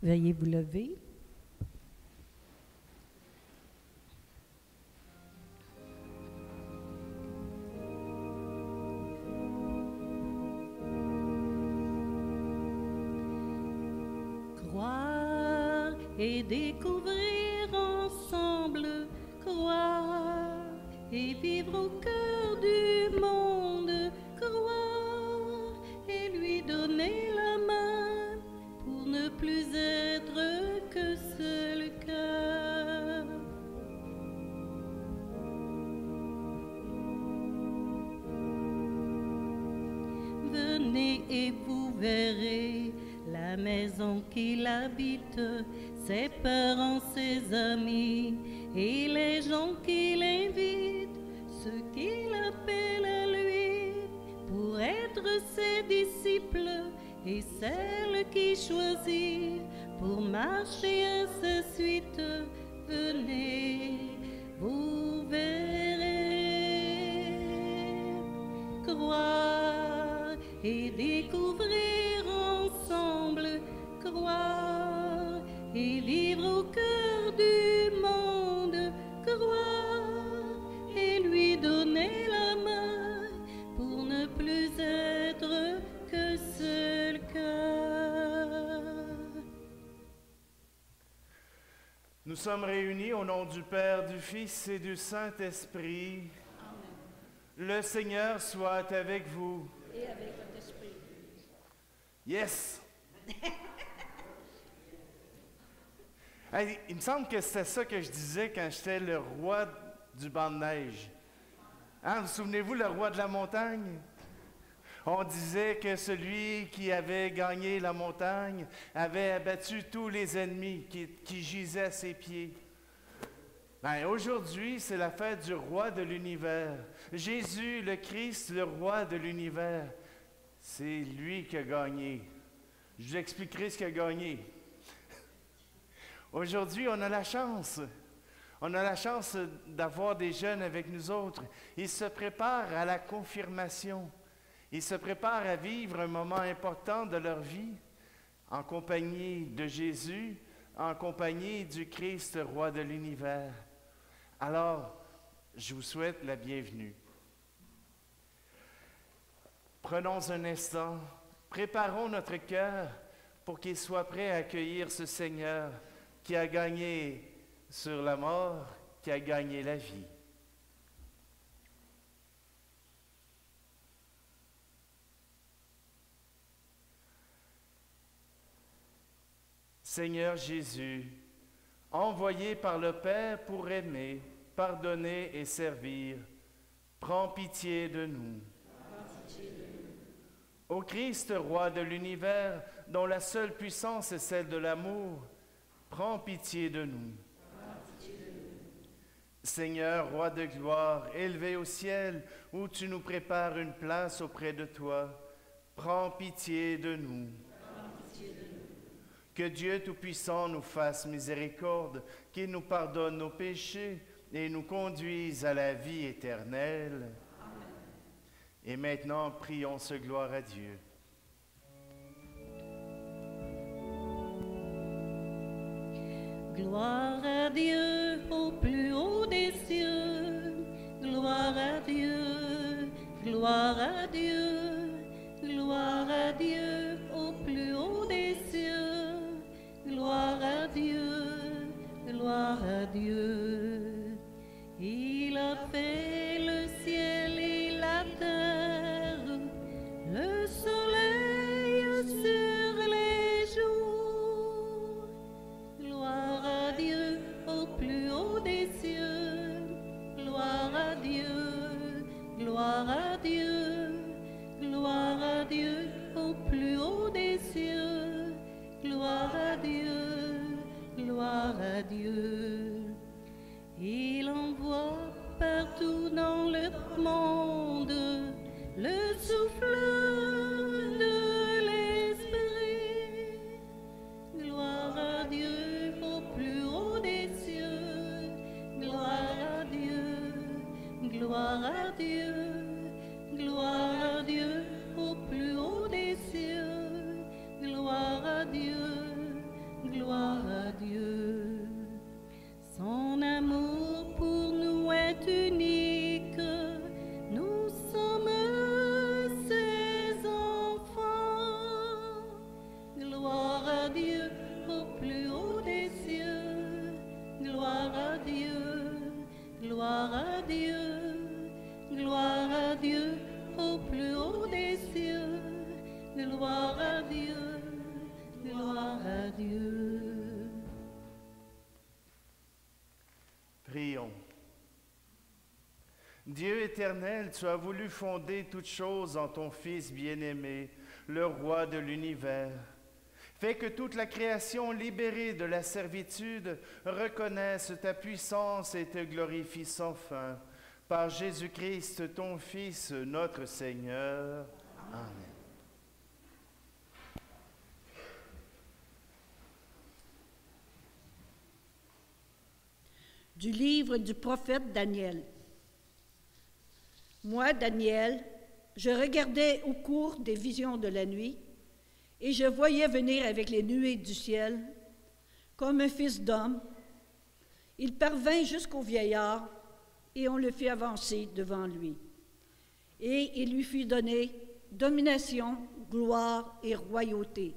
Veuillez vous lever. Croire et découvrir ensemble, croire et vivre au cœur du monde, croire et lui donner la main pour ne plus être que seul cœur. Venez et vous verrez la maison qu'il habite, ses parents, ses amis et les gens qu'il invite, ceux qu'il appelle à lui pour être ses disciples et celles qu'il choisit pour marcher à sa suite. Venez, vous verrez. Croire et découvrir ensemble, croire et vivre au cœur du monde, croire et lui donner la main pour ne plus être que seul cœur. Nous sommes réunis au nom du Père, du Fils et du Saint-Esprit. Le Seigneur soit avec vous. Et avec votre esprit. Yes! Hey, il me semble que c'était ça que je disais quand j'étais le roi du banc de neige. Hein, vous souvenez-vous, le roi de la montagne? On disait que celui qui avait gagné la montagne avait abattu tous les ennemis qui gisaient à ses pieds. Ben, aujourd'hui, c'est la fête du roi de l'univers. Jésus, le Christ, le roi de l'univers. C'est lui qui a gagné. Je vous expliquerai ce qu'il a gagné. Aujourd'hui, on a la chance. On a la chance d'avoir des jeunes avec nous autres. Ils se préparent à la confirmation. Ils se préparent à vivre un moment important de leur vie en compagnie de Jésus, en compagnie du Christ, roi de l'univers. Alors, je vous souhaite la bienvenue. Prenons un instant, préparons notre cœur pour qu'il soit prêt à accueillir ce Seigneur qui a gagné sur la mort, qui a gagné la vie. Seigneur Jésus, envoyé par le Père pour aimer, pardonner et servir, prends pitié de nous. Ô Christ, roi de l'univers, dont la seule puissance est celle de l'amour, prends pitié de nous. Seigneur, roi de gloire, élevé au ciel, où tu nous prépares une place auprès de toi, prends pitié de nous. Que Dieu Tout-Puissant nous fasse miséricorde, qu'il nous pardonne nos péchés et nous conduise à la vie éternelle. Amen. Et maintenant, prions ce gloire à Dieu. Gloire à Dieu au plus haut des cieux, gloire à Dieu, gloire à Dieu, gloire à Dieu au plus haut des cieux, gloire à Dieu, gloire à Dieu. Il a fait le ciel et la terre, le soleil sur les jours. Gloire à Dieu au plus haut des cieux, gloire à Dieu, gloire à Dieu, gloire à Dieu au plus haut des cieux, gloire à Dieu, gloire à Dieu. Il envoie partout dans le monde le souffle de l'Esprit. Gloire à Dieu au plus haut des cieux, gloire à Dieu, gloire à Dieu, gloire à Dieu au plus haut des cieux, gloire à Dieu, à Dieu au plus haut des cieux. Gloire à Dieu, gloire à Dieu, gloire à Dieu au plus haut des cieux. Gloire à Dieu, gloire à Dieu. Prions. Dieu éternel, tu as voulu fonder toutes choses en ton Fils bien-aimé, le roi de l'univers. Fais que toute la création libérée de la servitude reconnaisse ta puissance et te glorifie sans fin. Par Jésus-Christ, ton Fils, notre Seigneur. Amen. Du livre du prophète Daniel. Moi, Daniel, je regardais au cours des visions de la nuit, et je voyais venir avec les nuées du ciel, comme un fils d'homme. Il parvint jusqu'au vieillard, et on le fit avancer devant lui. Et il lui fut donné domination, gloire et royauté.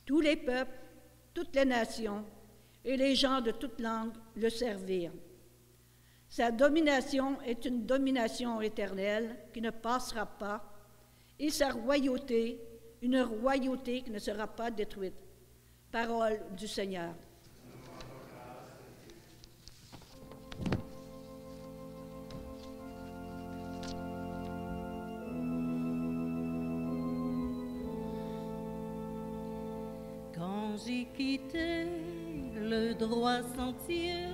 Tous les peuples, toutes les nations, et les gens de toute langue le servirent. Sa domination est une domination éternelle qui ne passera pas, et sa royauté, une royauté qui ne sera pas détruite. Parole du Seigneur. Quand j'ai quitté le droit sentier,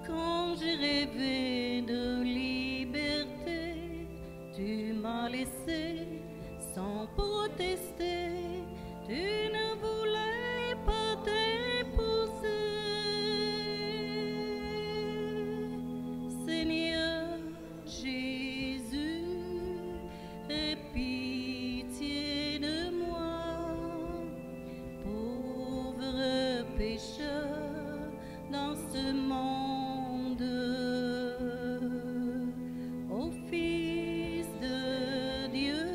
quand j'ai rêvé de liberté, tu m'as laissé sans protester, tu ne voulais pas t'épouser. Seigneur Jésus, aie pitié de moi, pauvre pécheur dans ce monde. Ô Fils de Dieu,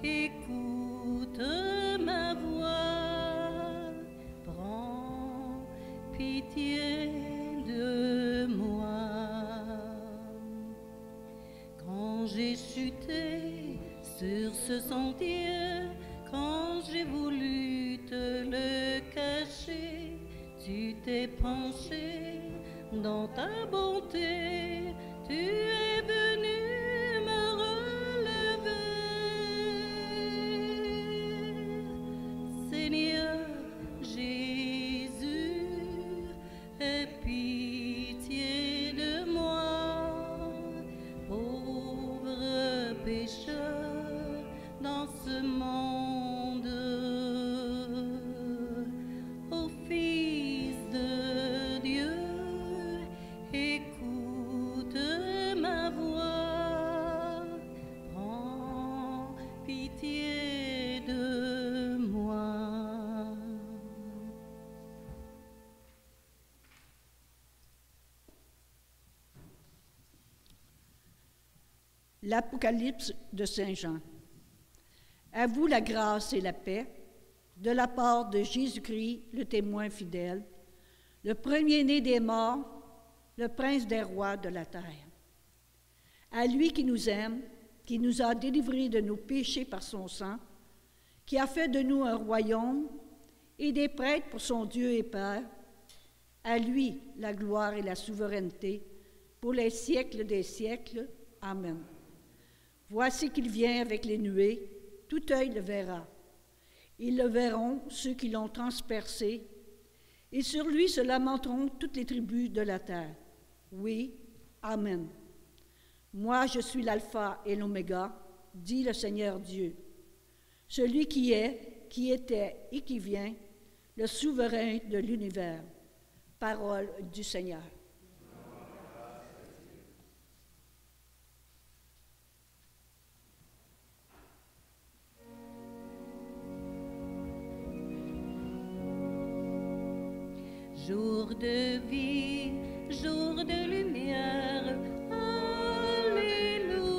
écoute ma voix, prends pitié de moi. Quand j'ai chuté sur ce sentier, quand j'ai voulu te le cacher, tu t'es penché dans ta bonté, tu es venu me relever. Seigneur Jésus, aie pitié de moi, pauvre pécheur dans ce monde. Ô Fils de Dieu, écoute ma voix, prends pitié de moi. L'Apocalypse de Saint Jean. À vous la grâce et la paix de la part de Jésus-Christ, le témoin fidèle, le premier-né des morts, le prince des rois de la terre. À lui qui nous aime, qui nous a délivrés de nos péchés par son sang, qui a fait de nous un royaume et des prêtres pour son Dieu et Père, à lui la gloire et la souveraineté pour les siècles des siècles. Amen. Voici qu'il vient avec les nuées, tout œil le verra. Ils le verront, ceux qui l'ont transpercé, et sur lui se lamenteront toutes les tribus de la terre. Oui, Amen. Moi, je suis l'alpha et l'oméga, dit le Seigneur Dieu, celui qui est, qui était et qui vient, le souverain de l'univers. Parole du Seigneur. Jour de vie, jour de lumière, Alléluia.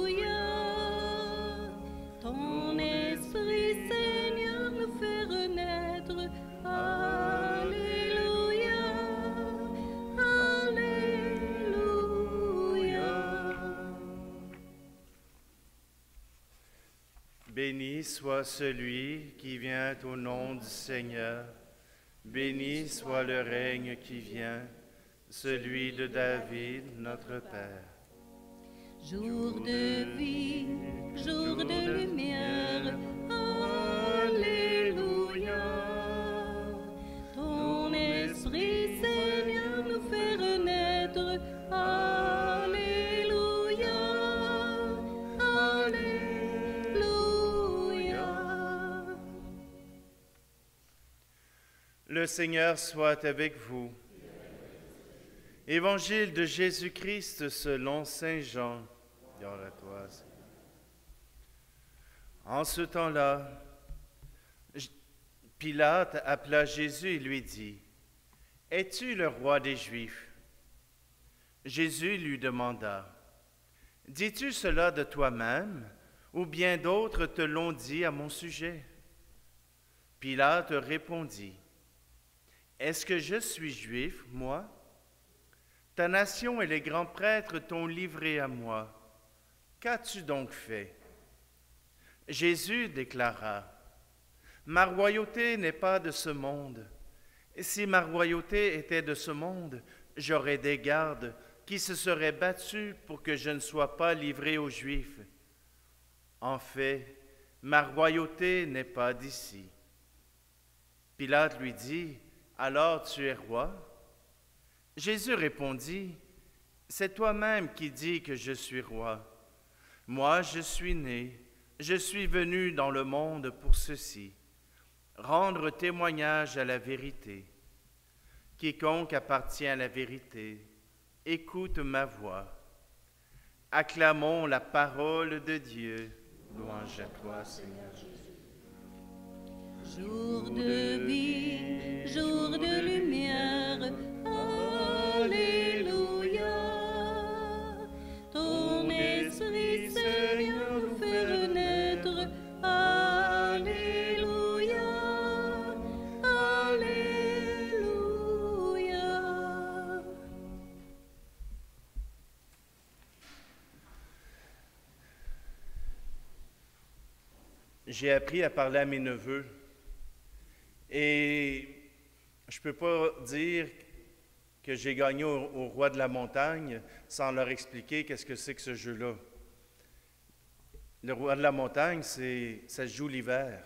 Ton esprit, Seigneur, nous fait renaître. Béni soit celui qui vient au nom du Seigneur. Béni soit le règne qui vient, celui de David, notre Père. Jour de vie, jour de lumière, Alléluia. Ton esprit, Seigneur, nous fait renaître, Alléluia. Alléluia. Le Seigneur soit avec vous. Évangile de Jésus-Christ selon saint Jean. Gloire à toi, Seigneur. En ce temps-là, Pilate appela Jésus et lui dit, « Es-tu le roi des Juifs ?» Jésus lui demanda, « Dis-tu cela de toi-même, ou bien d'autres te l'ont dit à mon sujet ?» Pilate répondit, « Est-ce que je suis juif, moi? Ta nation et les grands prêtres t'ont livré à moi. Qu'as-tu donc fait? » Jésus déclara, « Ma royauté n'est pas de ce monde. Et si ma royauté était de ce monde, j'aurais des gardes qui se seraient battus pour que je ne sois pas livré aux Juifs. En fait, ma royauté n'est pas d'ici. » Pilate lui dit, « Alors tu es roi? » Jésus répondit, « C'est toi-même qui dis que je suis roi. Moi, je suis né, je suis venu dans le monde pour ceci, rendre témoignage à la vérité. Quiconque appartient à la vérité, écoute ma voix. Acclamons la parole de Dieu. Louange à toi, Seigneur Jésus. » Jour de vie, jour de lumière, Alléluia. Ton esprit, Seigneur, nous fait renaître, Alléluia. Alléluia. J'ai appris à parler à mes neveux. Et je ne peux pas dire que j'ai gagné au roi de la montagne sans leur expliquer qu'est-ce que c'est que ce jeu-là. Le roi de la montagne, ça se joue l'hiver.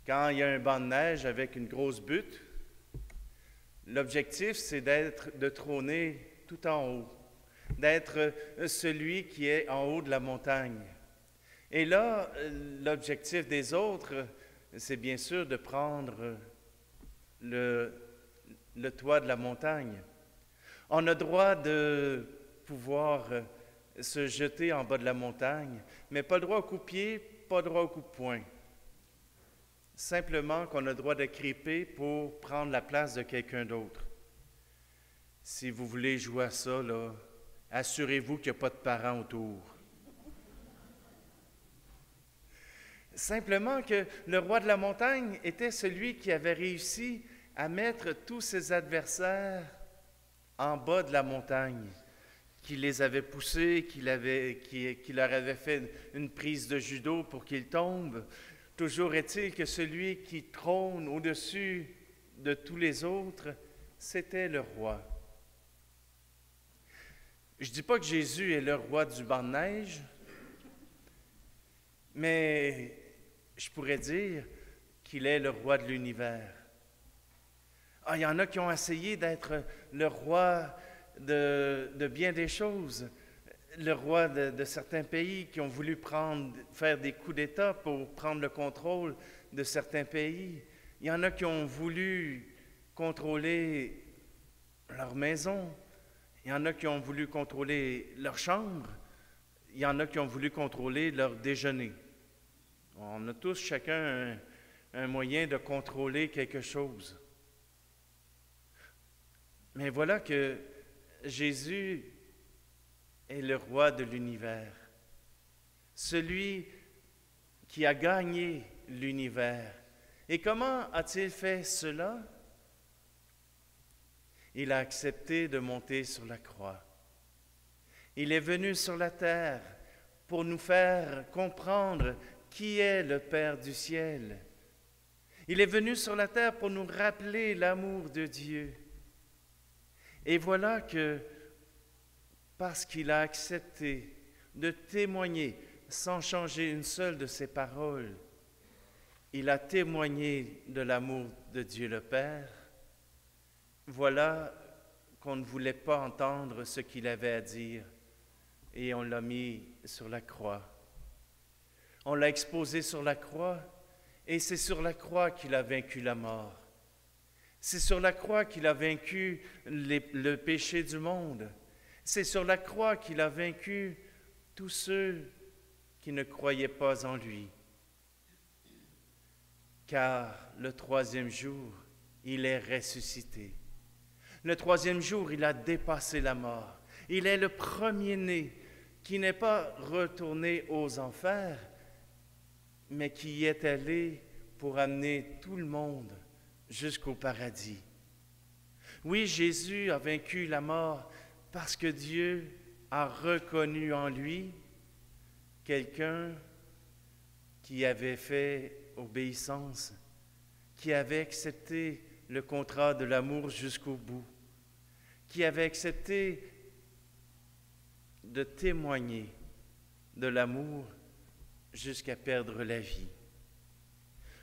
Quand il y a un banc de neige avec une grosse butte, l'objectif, c'est de trôner tout en haut, d'être celui qui est en haut de la montagne. Et là, l'objectif des autres, c'est bien sûr de prendre le toit de la montagne. On a droit de pouvoir se jeter en bas de la montagne, mais pas le droit au coup-pied, pas le droit au coup de poing. Simplement qu'on a le droit de criper pour prendre la place de quelqu'un d'autre. Si vous voulez jouer à ça, là, assurez-vous qu'il n'y a pas de parents autour. Simplement que le roi de la montagne était celui qui avait réussi à mettre tous ses adversaires en bas de la montagne, qui les avait poussés, qui leur avait fait une prise de judo pour qu'ils tombent. Toujours est-il que celui qui trône au-dessus de tous les autres, c'était le roi. Je ne dis pas que Jésus est le roi du banc de neige, mais je pourrais dire qu'il est le roi de l'univers. Ah, il y en a qui ont essayé d'être le roi de bien des choses, le roi de certains pays qui ont voulu faire des coups d'État pour prendre le contrôle de certains pays. Il y en a qui ont voulu contrôler leur maison. Il y en a qui ont voulu contrôler leur chambre. Il y en a qui ont voulu contrôler leur déjeuner. On a tous chacun un moyen de contrôler quelque chose. Mais voilà que Jésus est le roi de l'univers, celui qui a gagné l'univers. Et comment a-t-il fait cela? Il a accepté de monter sur la croix. Il est venu sur la terre pour nous faire comprendre qui est le Père du ciel. Il est venu sur la terre pour nous rappeler l'amour de Dieu. Et voilà que, parce qu'il a accepté de témoigner sans changer une seule de ses paroles, il a témoigné de l'amour de Dieu le Père. Voilà qu'on ne voulait pas entendre ce qu'il avait à dire et on l'a mis sur la croix. On l'a exposé sur la croix et c'est sur la croix qu'il a vaincu la mort. C'est sur la croix qu'il a vaincu le péché du monde. C'est sur la croix qu'il a vaincu tous ceux qui ne croyaient pas en lui. Car le troisième jour, il est ressuscité. Le troisième jour, il a dépassé la mort. Il est le premier-né qui n'est pas retourné aux enfers, mais qui y est allé pour amener tout le monde jusqu'au paradis. Oui, Jésus a vaincu la mort parce que Dieu a reconnu en lui quelqu'un qui avait fait obéissance, qui avait accepté le contrat de l'amour jusqu'au bout, qui avait accepté de témoigner de l'amour jusqu'à perdre la vie.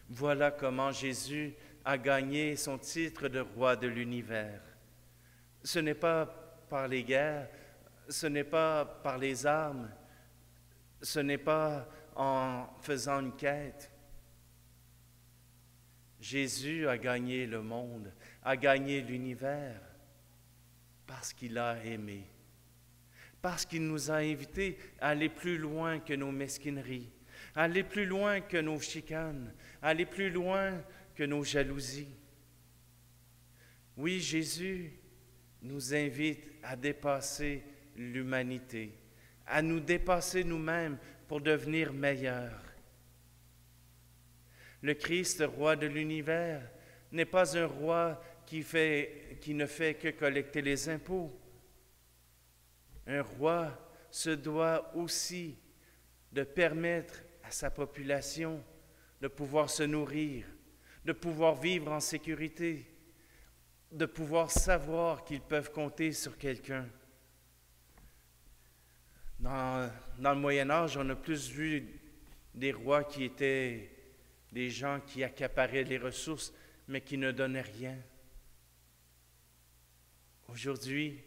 Voilà comment Jésus a gagné son titre de roi de l'univers. Ce n'est pas par les guerres, ce n'est pas par les armes, ce n'est pas en faisant une quête. Jésus a gagné le monde, a gagné l'univers parce qu'il a aimé, parce qu'il nous a invités à aller plus loin que nos mesquineries, à aller plus loin que nos chicanes, à aller plus loin que nos jalousies. Oui, Jésus nous invite à dépasser l'humanité, à nous dépasser nous-mêmes pour devenir meilleurs. Le Christ, roi de l'univers, n'est pas un roi qui ne fait que collecter les impôts. Un roi se doit aussi de permettre à sa population de pouvoir se nourrir, de pouvoir vivre en sécurité, de pouvoir savoir qu'ils peuvent compter sur quelqu'un. Dans le Moyen Âge, on a plus vu des rois qui étaient des gens qui accaparaient les ressources, mais qui ne donnaient rien. Aujourd'hui,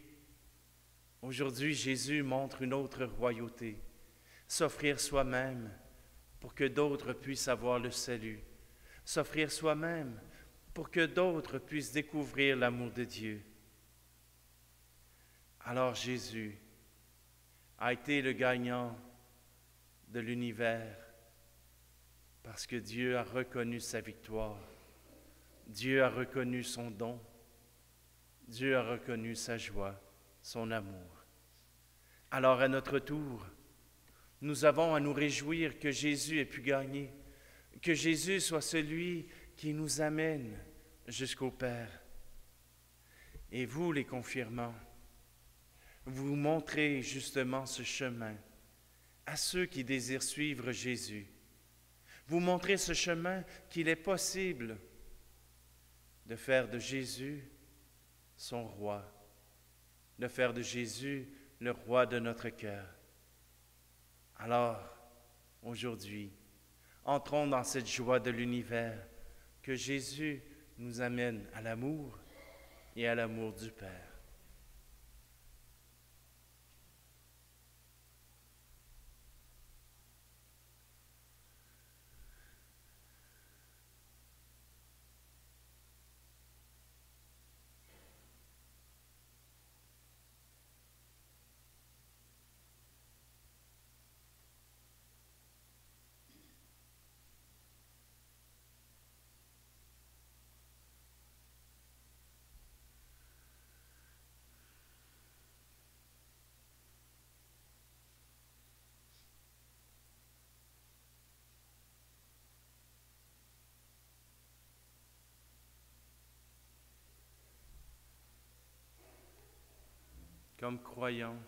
Jésus montre une autre royauté, s'offrir soi-même pour que d'autres puissent avoir le salut, s'offrir soi-même pour que d'autres puissent découvrir l'amour de Dieu. Alors Jésus a été le gagnant de l'univers parce que Dieu a reconnu sa victoire, Dieu a reconnu son don, Dieu a reconnu sa joie, son amour. Alors à notre tour, nous avons à nous réjouir que Jésus ait pu gagner, que Jésus soit celui qui nous amène jusqu'au Père. Et vous, les confirmants, vous montrez justement ce chemin à ceux qui désirent suivre Jésus. Vous montrez ce chemin qu'il est possible de faire de Jésus son roi, de faire de Jésus le roi de notre cœur. Alors, aujourd'hui, entrons dans cette joie de l'univers que Jésus nous amène à l'amour et à l'amour du Père. Comme croyants,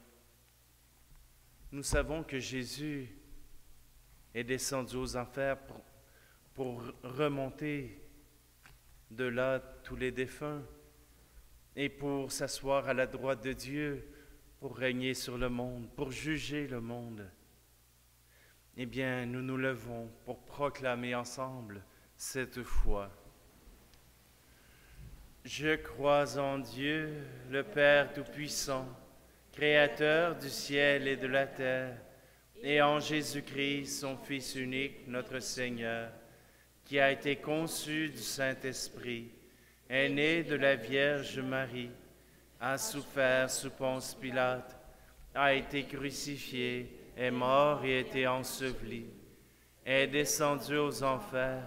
nous savons que Jésus est descendu aux enfers pour remonter de là tous les défunts et pour s'asseoir à la droite de Dieu, pour régner sur le monde, pour juger le monde. Eh bien, nous nous levons pour proclamer ensemble cette foi. Je crois en Dieu, le Père Tout-Puissant, Créateur du ciel et de la terre, et en Jésus-Christ, son Fils unique, notre Seigneur, qui a été conçu du Saint-Esprit, est né de la Vierge Marie, a souffert sous Ponce Pilate, a été crucifié, est mort et été enseveli, est descendu aux enfers,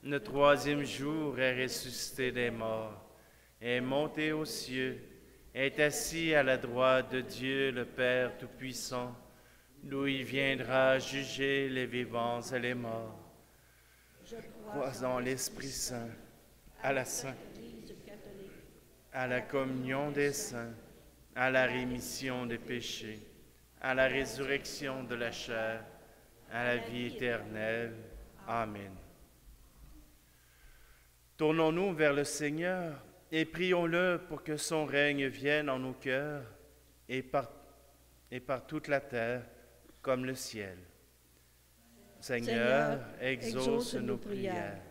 le troisième jour est ressuscité des morts, est monté aux cieux, est assis à la droite de Dieu le Père Tout-Puissant, d'où il viendra juger les vivants et les morts. Je crois en l'Esprit Saint, à la Sainte Église catholique, à la communion des saints, à la rémission des péchés, à la résurrection de la chair, à la vie éternelle. Amen. Tournons-nous vers le Seigneur et prions-le pour que son règne vienne en nos cœurs et par toute la terre comme le ciel. Seigneur, exauce nos prières.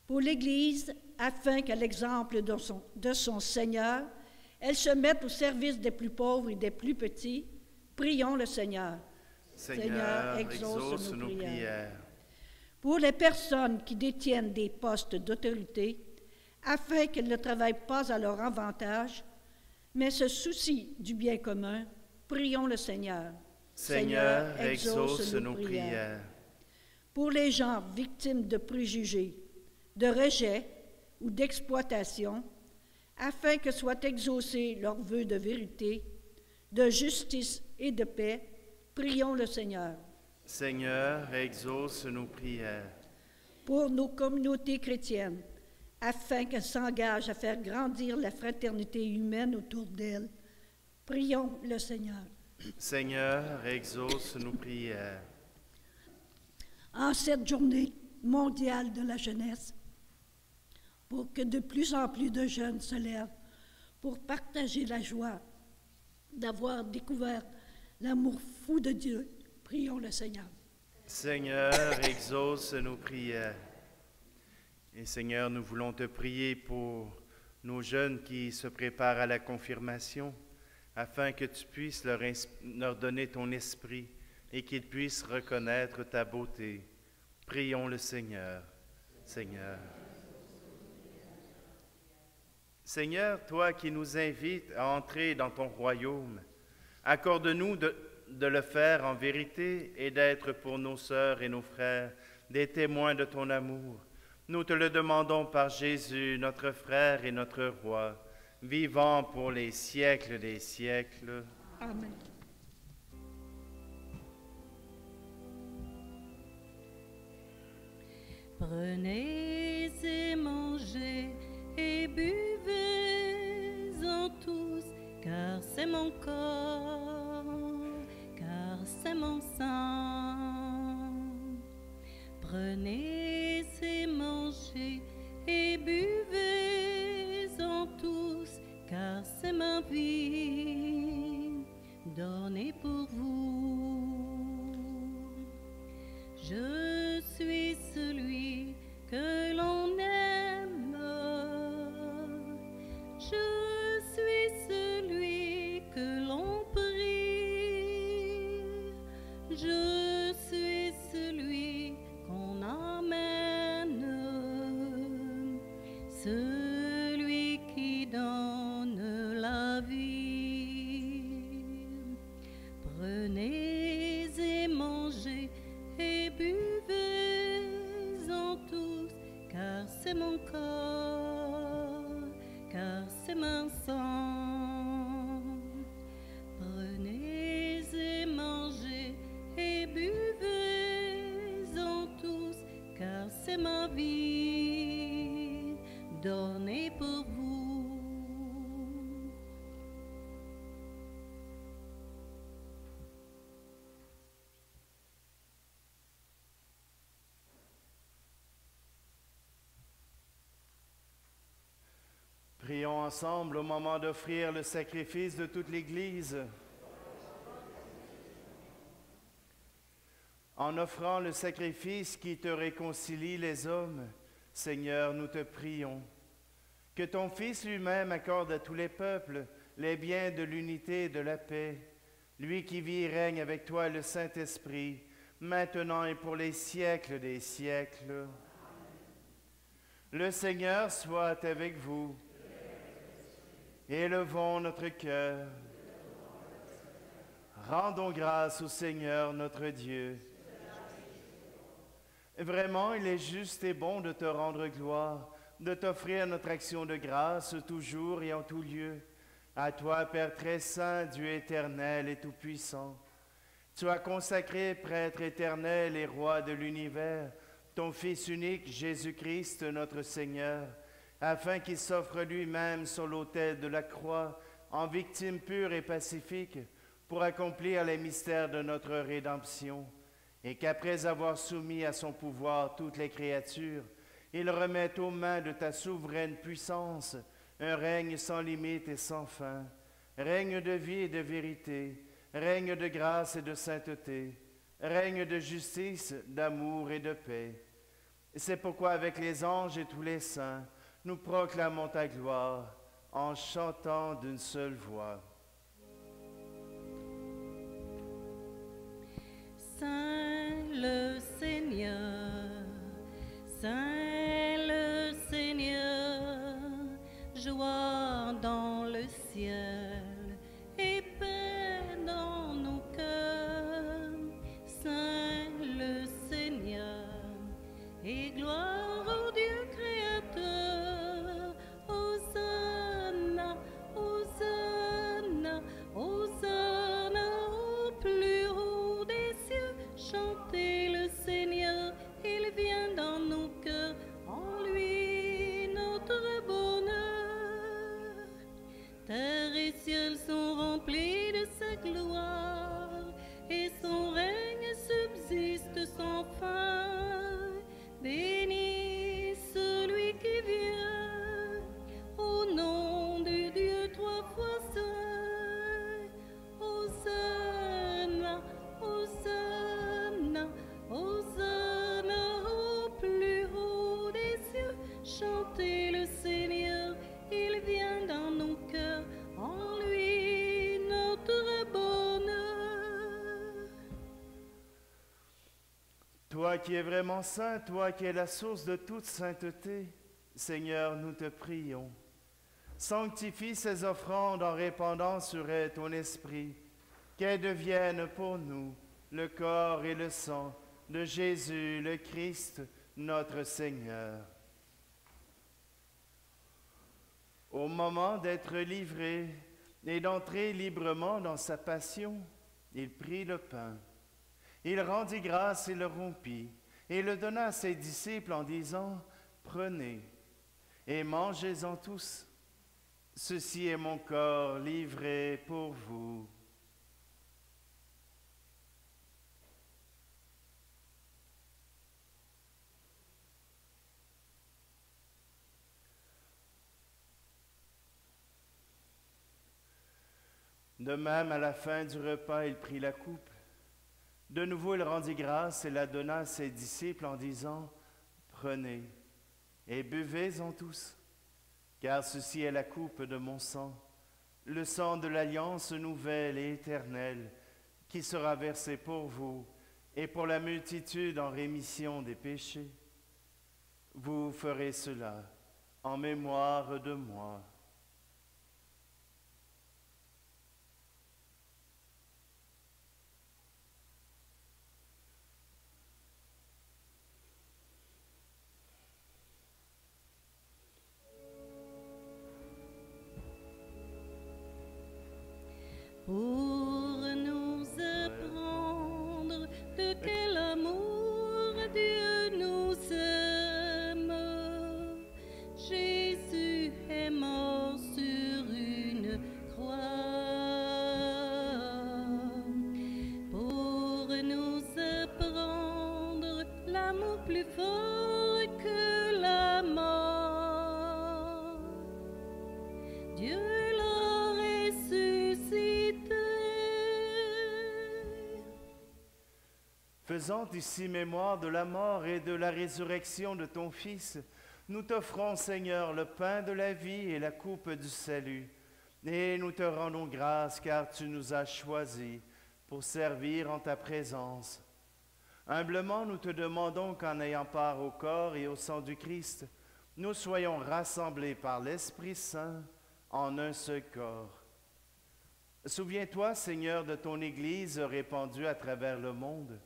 Pour l'Église, afin qu'à l'exemple de son Seigneur, elle se mette au service des plus pauvres et des plus petits, prions le Seigneur. Seigneur, exauce nos prières. Pour les personnes qui détiennent des postes d'autorité, afin qu'elles ne travaillent pas à leur avantage, mais se soucient du bien commun, prions le Seigneur. Seigneur, exauce nos prières. Pour les gens victimes de préjugés, de rejet ou d'exploitation, afin que soient exaucés leurs vœux de vérité, de justice et de paix, prions le Seigneur. Seigneur, exauce nos prières. Pour nos communautés chrétiennes, afin qu'elles s'engagent à faire grandir la fraternité humaine autour d'elles, prions le Seigneur. Seigneur, exauce nos prières. En cette journée mondiale de la jeunesse, pour que de plus en plus de jeunes se lèvent pour partager la joie d'avoir découvert l'amour fou de Dieu, prions le Seigneur. Seigneur, exauce nos prières. Et Seigneur, nous voulons te prier pour nos jeunes qui se préparent à la confirmation, afin que tu puisses leur donner ton esprit et qu'ils puissent reconnaître ta beauté. Prions le Seigneur. Seigneur. Seigneur, toi qui nous invites à entrer dans ton royaume, accorde-nous de le faire en vérité et d'être pour nos sœurs et nos frères des témoins de ton amour. Nous te le demandons par Jésus, notre frère et notre roi, vivant pour les siècles des siècles. Amen. Prenez et mangez et buvez-en tous, car c'est mon corps, car c'est mon sang. Prenez et mangez et buvez-en tous, car c'est ma vie, donnée pour vous. Je suis celui que l'on aime, je suis celui que l'on prie, je suis celui qu'on amène, celui qui donne la vie. Prenez et mangez et buvez-en tous, car c'est mon corps, car c'est mon sang. Prenez et mangez et buvez-en tous, car c'est ma vie, donnée pour vous. ensemble au moment d'offrir le sacrifice de toute l'Église. En offrant le sacrifice qui te réconcilie les hommes, Seigneur, nous te prions. Que ton Fils lui-même accorde à tous les peuples les biens de l'unité et de la paix, lui qui vit et règne avec toi le Saint-Esprit, maintenant et pour les siècles des siècles. Le Seigneur soit avec vous. Élevons notre cœur. Rendons grâce au Seigneur notre Dieu. Vraiment, il est juste et bon de te rendre gloire, de t'offrir notre action de grâce toujours et en tout lieu. À toi, Père très saint, Dieu éternel et tout-puissant. Tu as consacré, prêtre éternel et roi de l'univers, ton Fils unique, Jésus-Christ, notre Seigneur, afin qu'il s'offre lui-même sur l'autel de la croix, en victime pure et pacifique, pour accomplir les mystères de notre rédemption, et qu'après avoir soumis à son pouvoir toutes les créatures, il remette aux mains de ta souveraine puissance un règne sans limite et sans fin, règne de vie et de vérité, règne de grâce et de sainteté, règne de justice, d'amour et de paix. C'est pourquoi avec les anges et tous les saints, nous proclamons ta gloire en chantant d'une seule voix. Saint le Seigneur, Saint le Seigneur, joie dans le ciel et paix dans nos cœurs. Saint le Seigneur, et gloire au Dieu créateur. Hosanna, Hosanna, Hosanna au plus haut des cieux. Chantez le Seigneur, il vient dans nos cœurs, en lui notre bonheur. Terre et ciel sont remplis de sa gloire, et son règne subsiste sans fin. Béni celui qui vient, au nom du Dieu trois fois saint. Hosanna, Hosanna, Hosanna au plus haut des cieux. Chantez le Seigneur, il vient dans nos cœurs, en lui notre bonheur. Toi qui es vraiment saint, toi qui es la source de toute sainteté, Seigneur, nous te prions. Sanctifie ces offrandes en répandant sur elles ton esprit, qu'elles deviennent pour nous le corps et le sang de Jésus, le Christ, notre Seigneur. Au moment d'être livré et d'entrer librement dans sa passion, il prit le pain. Il rendit grâce et le rompit, et le donna à ses disciples en disant, « Prenez et mangez-en tous. Ceci est mon corps livré pour vous. » De même, à la fin du repas, il prit la coupe. De nouveau, il rendit grâce et la donna à ses disciples en disant, « Prenez et buvez-en tous, car ceci est la coupe de mon sang, le sang de l'alliance nouvelle et éternelle, qui sera versé pour vous et pour la multitude en rémission des péchés. Vous ferez cela en mémoire de moi. » Pour nous apprendre de quel amour Dieu nous aime, Jésus est mort. faisant ici mémoire de la mort et de la résurrection de ton Fils, nous t'offrons, Seigneur, le pain de la vie et la coupe du salut. Et nous te rendons grâce car tu nous as choisis pour servir en ta présence. Humblement, nous te demandons qu'en ayant part au corps et au sang du Christ, nous soyons rassemblés par l'Esprit Saint en un seul corps. Souviens-toi, Seigneur, de ton Église répandue à travers le monde.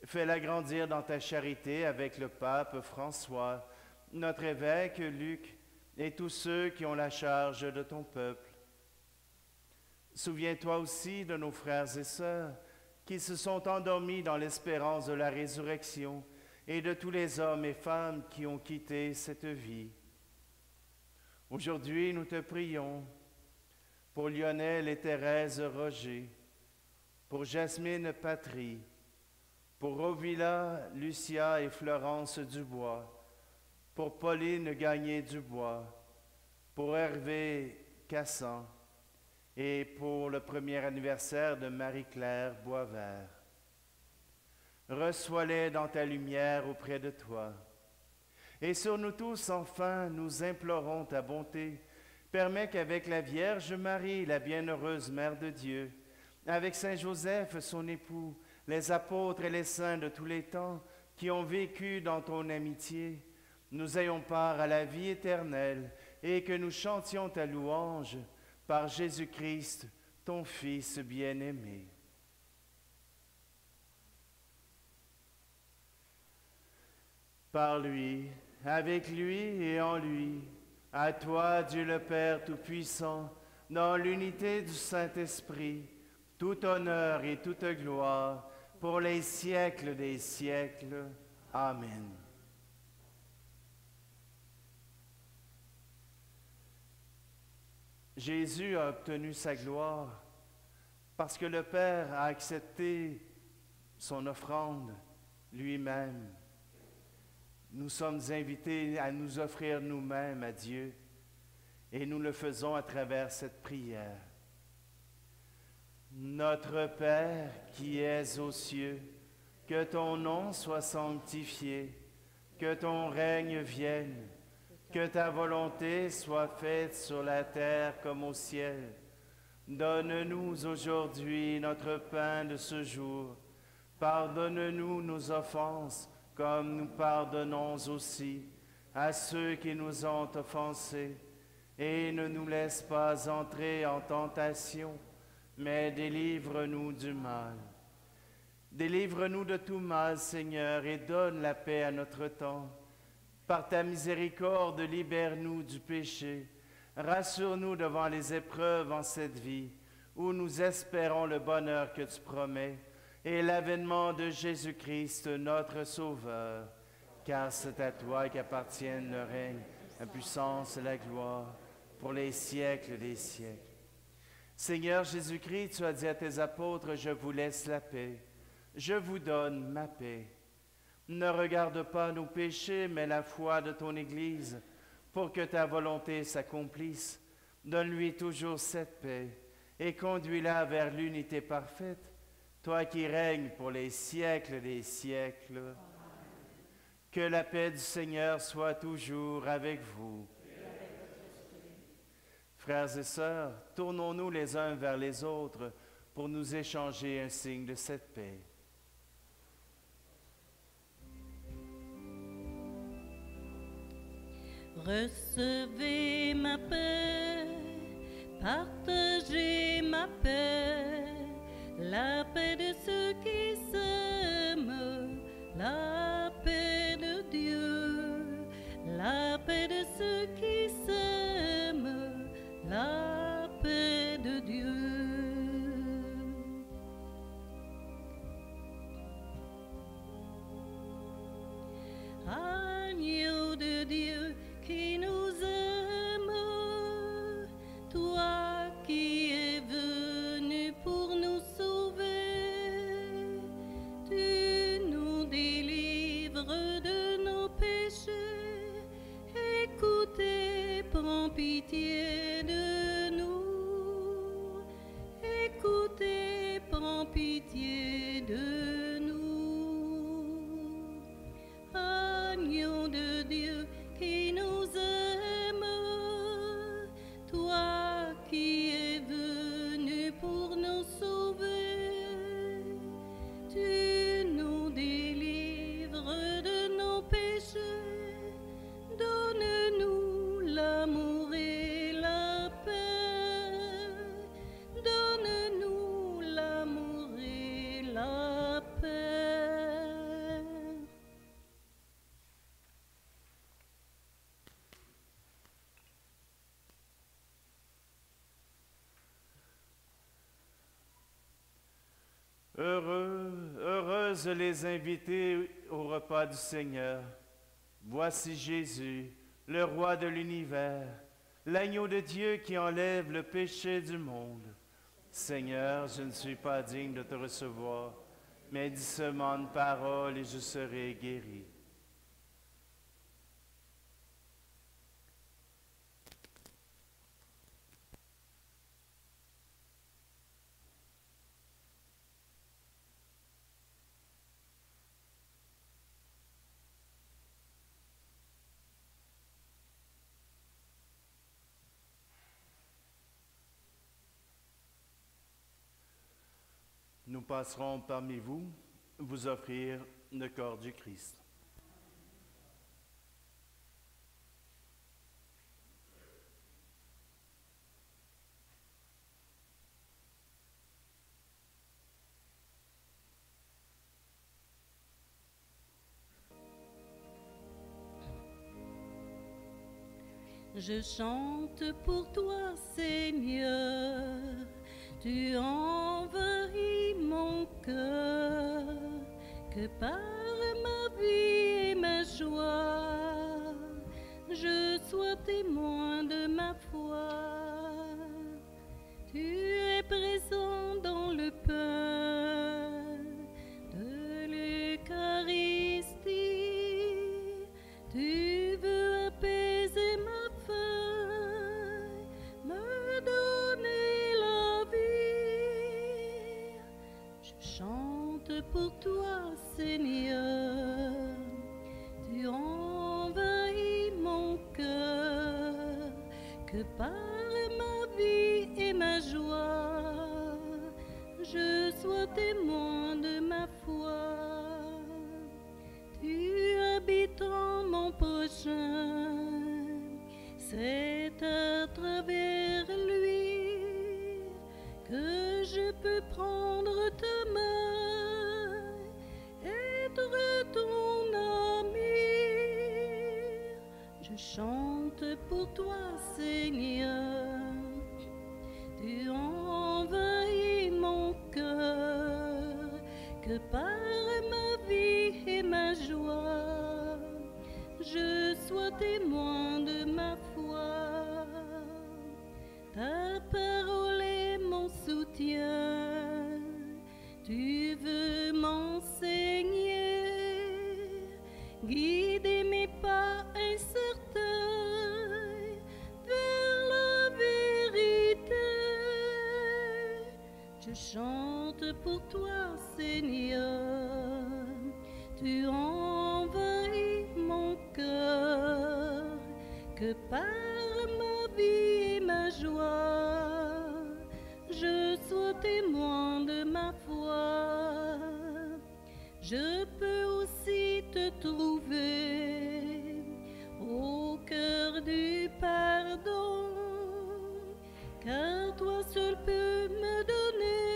Fais-la grandir dans ta charité avec le pape François, notre évêque Luc et tous ceux qui ont la charge de ton peuple. Souviens-toi aussi de nos frères et sœurs qui se sont endormis dans l'espérance de la résurrection et de tous les hommes et femmes qui ont quitté cette vie. Aujourd'hui, nous te prions pour Lionel et Thérèse Roger, pour Jasmine Patry, pour Rovilla, Lucia et Florence Dubois, pour Pauline Gagné-Dubois, pour Hervé Cassan et pour le premier anniversaire de Marie-Claire Boisvert. Reçois-les dans ta lumière auprès de toi. Et sur nous tous, enfin, nous implorons ta bonté. Permets qu'avec la Vierge Marie, la bienheureuse Mère de Dieu, avec Saint Joseph, son époux, les apôtres et les saints de tous les temps qui ont vécu dans ton amitié, nous ayons part à la vie éternelle et que nous chantions ta louange par Jésus-Christ, ton Fils bien-aimé. Par lui, avec lui et en lui, à toi, Dieu le Père Tout-Puissant, dans l'unité du Saint-Esprit, tout honneur et toute gloire pour les siècles des siècles. Amen. Jésus a obtenu sa gloire parce que le Père a accepté son offrande lui-même. Nous sommes invités à nous offrir nous-mêmes à Dieu et nous le faisons à travers cette prière. Notre Père qui es aux cieux, que ton nom soit sanctifié, que ton règne vienne, que ta volonté soit faite sur la terre comme au ciel. Donne-nous aujourd'hui notre pain de ce jour. Pardonne-nous nos offenses, comme nous pardonnons aussi à ceux qui nous ont offensés. Et ne nous laisse pas entrer en tentation, mais délivre-nous du mal. Délivre-nous de tout mal, Seigneur, et donne la paix à notre temps. Par ta miséricorde, libère-nous du péché. Rassure-nous devant les épreuves en cette vie, où nous espérons le bonheur que tu promets, et l'avènement de Jésus-Christ, notre Sauveur. Car c'est à toi qu'appartiennent le règne, la puissance et la gloire, pour les siècles des siècles. Seigneur Jésus-Christ, tu as dit à tes apôtres, je vous laisse la paix, je vous donne ma paix. Ne regarde pas nos péchés, mais la foi de ton Église, pour que ta volonté s'accomplisse. Donne-lui toujours cette paix et conduis-la vers l'unité parfaite, toi qui règnes pour les siècles des siècles. Que la paix du Seigneur soit toujours avec vous. Frères et sœurs, tournons-nous les uns vers les autres pour nous échanger un signe de cette paix. Recevez ma paix, partagez ma paix, la paix de ceux qui s'aiment, la paix de Dieu, la paix de ceux qui s'aiment, la paix de Dieu. Agneau de Dieu qui nous aime, toi qui es venu pour nous sauver, tu nous délivres de nos péchés. Écoutez, prends pitié de nous. Écoutez, prends pitié de nous. Heureuses les invités au repas du Seigneur. Voici Jésus, le roi de l'univers, l'agneau de Dieu qui enlève le péché du monde. Seigneur, je ne suis pas digne de te recevoir, mais dis seulement une parole et je serai guéri. Nous passerons parmi vous vous offrir le corps du Christ. Je chante pour toi, Seigneur, tu envahis mon cœur, que par ma vie et ma joie, je sois témoin de ma foi. Tu es présent dans le pain de l'Eucharistie, tu veux apaiser ma faim, me donner la vie. Je chante pour toi, Seigneur, tu envahis mon cœur, que par ma vie et ma joie, je sois témoin de ma foi. Tu habites en mon prochain, c'est à travers lui que je peux prendre ta main, être ton ami. Je chante pour toi, Seigneur, tu envahis mon cœur, que par ma vie et ma joie, je sois témoin de ma foi. Ta parole est mon soutien, tu veux m'enseigner, guider mes pas incertains vers la vérité. Je chante pour toi, Seigneur, tu envahis mon cœur, que par ma vie et ma joie, je sois témoin de ma foi. Je peux aussi te trouver au cœur du pardon, car toi seul peux me donner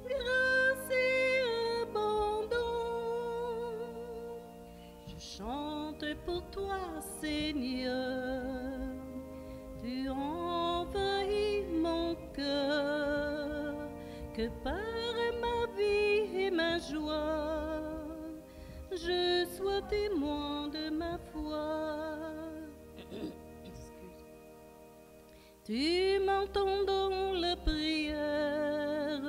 grâce et abandon. Je chante pour toi, Seigneur, tu envahis mon cœur, que par ma vie et ma joie, je sois témoin de ma foi. Tu m'entends dans la prière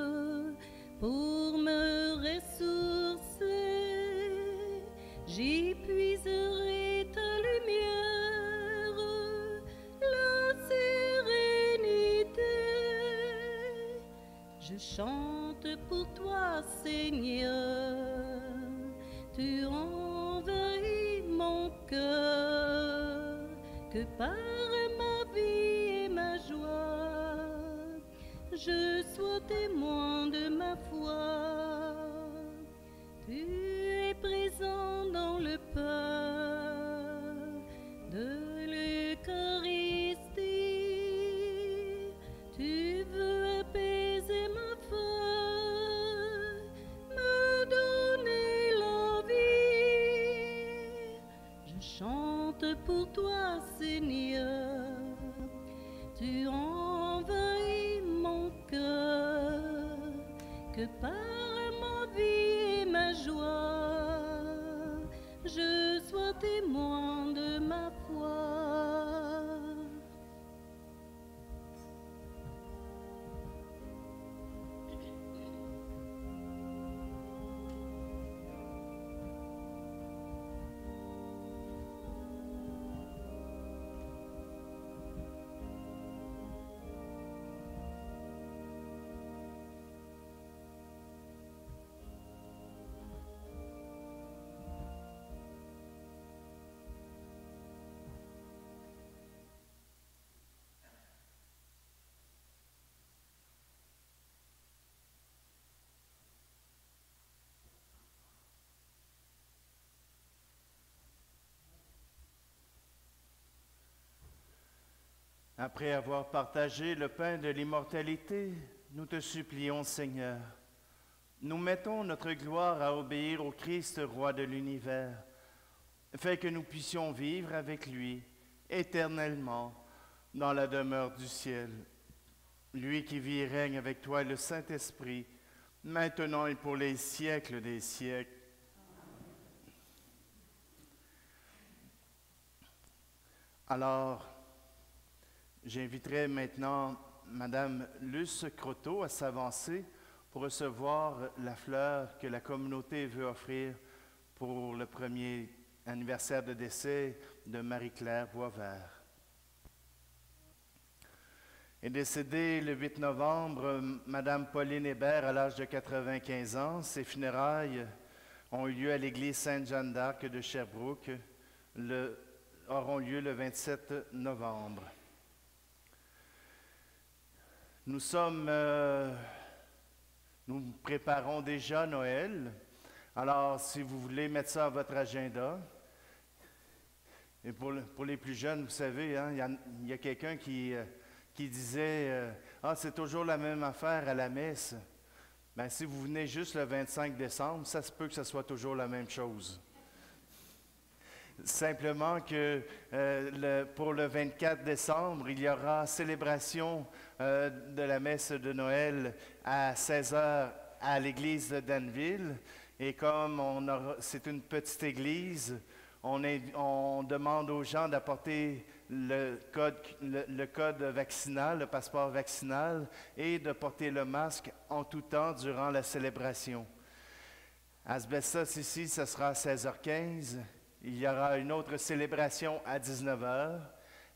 pour me ressourcer, j'y puiserai ta lumière, la sérénité. Je chante pour toi, Seigneur, tu envahis mon cœur, que par ma vie et ma joie, je sois témoin de ma foi. Tu es présent dans le pain de l'Eucharistie, tu veux apaiser ma faim, me donner la vie. Je chante pour toi, Seigneur, tu envahis mon cœur, que par ma vie et ma joie, je sois témoin de ma foi. Après avoir partagé le pain de l'immortalité, nous te supplions, Seigneur, nous mettons notre gloire à obéir au Christ, roi de l'univers. Fais que nous puissions vivre avec lui éternellement dans la demeure du ciel. Lui qui vit et règne avec toi et le Saint-Esprit, maintenant et pour les siècles des siècles. Alors, j'inviterai maintenant Madame Luce Croteau à s'avancer pour recevoir la fleur que la communauté veut offrir pour le premier anniversaire de décès de Marie-Claire Boisvert. Est décédée le 8 novembre, Madame Pauline Hébert à l'âge de 95 ans. Ses funérailles ont eu lieu à l'église Sainte-Jeanne d'Arc de Sherbrooke, auront lieu le 27 novembre. Nous préparons déjà Noël. Alors, si vous voulez mettre ça à votre agenda, et pour les plus jeunes, vous savez, hein, il y a quelqu'un qui disait c'est toujours la même affaire à la messe. Bien, si vous venez juste le 25 décembre, ça se peut que ce soit toujours la même chose. Simplement que pour le 24 décembre, il y aura célébration de la messe de Noël à 16h à l'église de Danville. Et comme c'est une petite église, on demande aux gens d'apporter le code vaccinal, le passeport vaccinal, et de porter le masque en tout temps durant la célébration. À Asbestos, ici, ce sera à 16h15. Il y aura une autre célébration à 19h,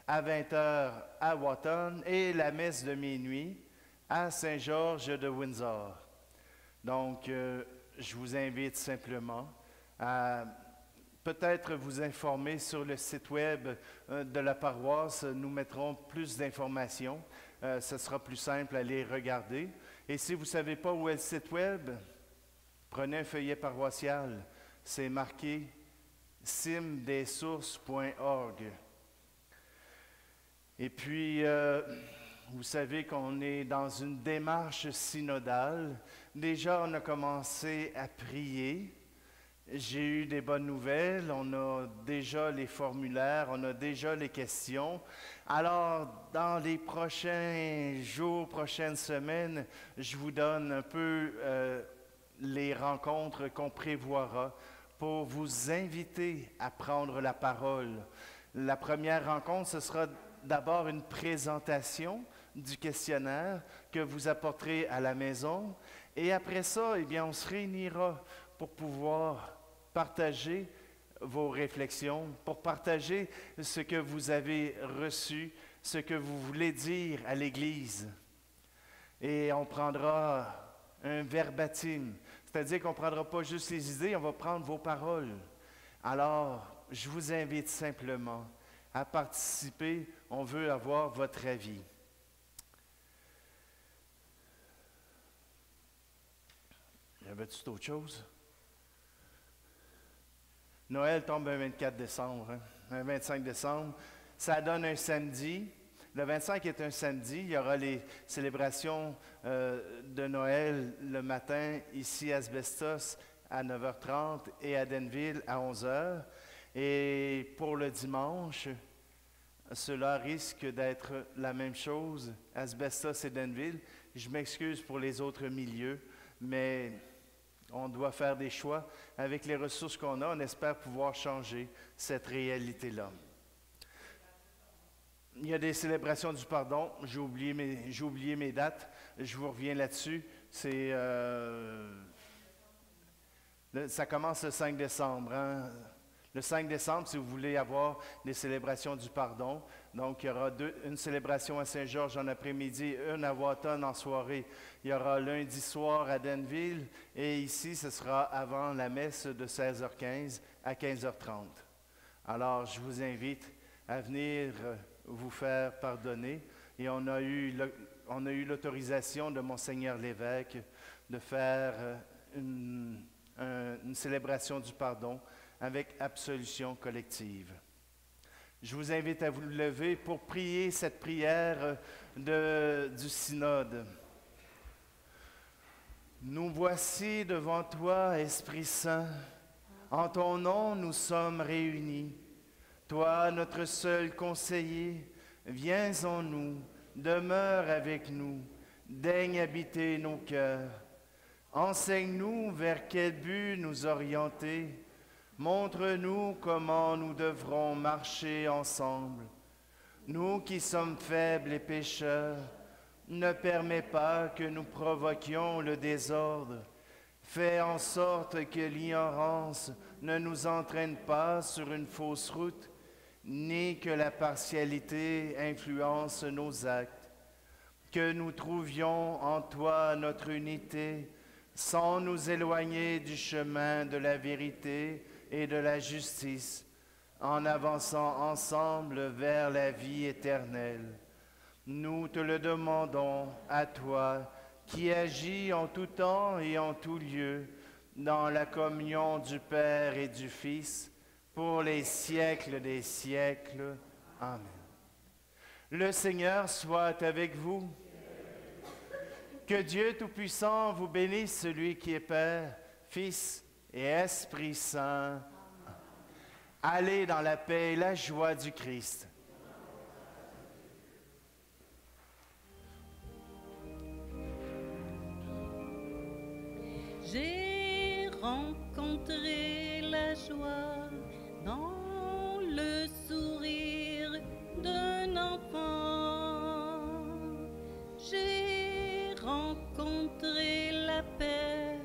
à 20h à Wotton et la messe de minuit à Saint-Georges de Windsor. Donc, je vous invite simplement à peut-être vous informer sur le site web de la paroisse. Nous mettrons plus d'informations. Ce sera plus simple à les regarder. Et si vous ne savez pas où est le site web, prenez un feuillet paroissial. C'est marqué cimedessources.org. Et puis, vous savez qu'on est dans une démarche synodale. Déjà, on a commencé à prier. J'ai eu des bonnes nouvelles. On a déjà les formulaires, on a déjà les questions. Alors, dans les prochains jours, prochaines semaines, je vous donne un peu les rencontres qu'on prévoira pour vous inviter à prendre la parole. La première rencontre, ce sera d'abord une présentation du questionnaire que vous apporterez à la maison. Et après ça, eh bien, on se réunira pour pouvoir partager vos réflexions, pour partager ce que vous avez reçu, ce que vous voulez dire à l'Église. Et on prendra un verbatim. C'est-à-dire qu'on ne prendra pas juste les idées, on va prendre vos paroles. Alors, je vous invite simplement à participer. On veut avoir votre avis. Y avait-tu d'autres choses? Noël tombe un 24 décembre, un 25 décembre. Ça donne un samedi. Le 25 est un samedi. Il y aura les célébrations de Noël le matin, ici à Asbestos à 9h30 et à Danville à 11h. Et pour le dimanche, cela risque d'être la même chose, Asbestos et Danville. Je m'excuse pour les autres milieux, mais on doit faire des choix. Avec les ressources qu'on a, on espère pouvoir changer cette réalité-là. Il y a des célébrations du pardon. J'ai oublié mes dates. Je vous reviens là-dessus. Ça commence le 5 décembre. Hein? Le 5 décembre, si vous voulez avoir des célébrations du pardon. Donc, il y aura une célébration à Saint-Georges en après-midi, une à Wotton en soirée. Il y aura lundi soir à Denville. Et ici, ce sera avant la messe de 16h15 à 15h30. Alors, je vous invite à venir vous faire pardonner. Et on a eu l'autorisation de Monseigneur l'évêque de faire une célébration du pardon avec absolution collective. Je vous invite à vous lever pour prier cette prière du synode. Nous voici devant toi, Esprit Saint. En ton nom, nous sommes réunis. Toi, notre seul conseiller, viens en nous, demeure avec nous, daigne habiter nos cœurs. Enseigne-nous vers quel but nous orienter. Montre-nous comment nous devrons marcher ensemble. Nous qui sommes faibles et pécheurs, ne permets pas que nous provoquions le désordre. Fais en sorte que l'ignorance ne nous entraîne pas sur une fausse route, ni que la partialité influence nos actes. Que nous trouvions en toi notre unité, sans nous éloigner du chemin de la vérité et de la justice, en avançant ensemble vers la vie éternelle. Nous te le demandons à toi, qui agis en tout temps et en tout lieu, dans la communion du Père et du Fils, pour les siècles des siècles. Amen. Le Seigneur soit avec vous. Que Dieu Tout-Puissant vous bénisse, celui qui est Père, Fils et Esprit Saint. Allez dans la paix et la joie du Christ. J'ai rencontré la joie dans le sourire d'un enfant. J'ai rencontré la paix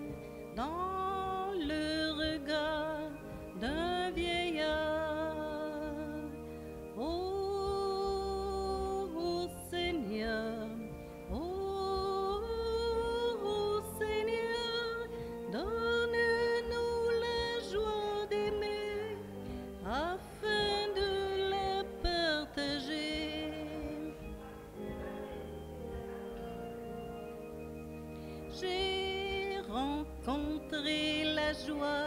dans le regard d'un vieillard. Oh Seigneur, oh Seigneur, donne-nous la joie d'aimer afin de la partager. J'ai rencontré la joie